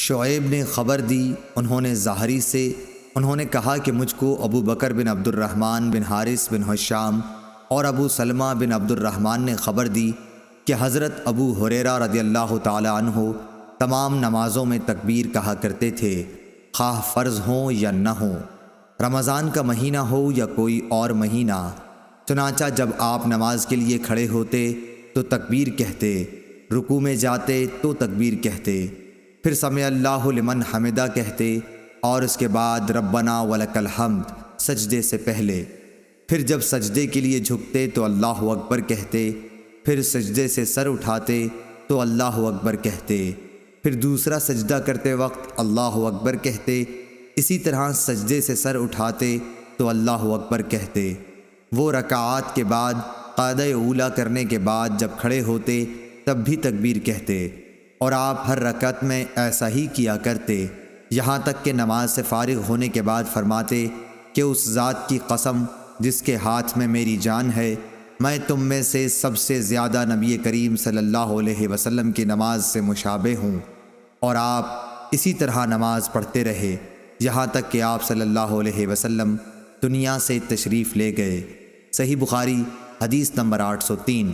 شعیب نے خبر دی، انہوں نے زہری سے، انہوں نے کہا کہ مجھ کو ابو بکر بن عبد الرحمن بن حارث بن حشام اور ابو سلمہ بن عبد الرحمن نے خبر دی کہ حضرت ابو ہریرہ رضی اللہ تعالی عنہ تمام نمازوں میں تکبیر کہا کرتے تھے، خواہ فرض ہوں یا نہ ہوں، رمضان کا مہینہ ہو یا کوئی اور مہینہ۔ چنانچہ جب آپ نماز کے لیے کھڑے ہوتے تو تکبیر کہتے، رکوع میں جاتے تو تکبیر کہتے، پھر سمع اللہ لمن حمدہ کہتے اور اس کے بعد ربنا ولک الحمد سجدے سے پہلے، پھر جب سجدے کے لیے جھکتے تو اللہ اکبر کہتے، پھر سجدے سے سر اٹھاتے تو اللہ اکبر کہتے، پھر دوسرا سجدہ کرتے وقت اللہ اکبر کہتے، اسی طرح سجدے سے سر اٹھاتے تو اللہ اکبر کہتے۔ وہ رکعات کے بعد قاعدہ اولیٰ کرنے کے بعد جب کھڑے ہوتے تب بھی تکبیر کہتے، اور آپ ہر رکعت میں ایسا ہی کیا کرتے، یہاں تک کہ نماز سے فارغ ہونے کے بعد فرماتے کہ اس ذات کی قسم جس کے ہاتھ میں میری جان ہے، میں تم میں سے سب سے زیادہ نبی کریم صلی اللہ علیہ وسلم کی نماز سے مشابہ ہوں۔ اور آپ اسی طرح نماز پڑھتے رہے یہاں تک کہ آپ صلی اللہ علیہ وسلم دنیا سے تشریف لے گئے۔ صحیح بخاری حدیث نمبر 803۔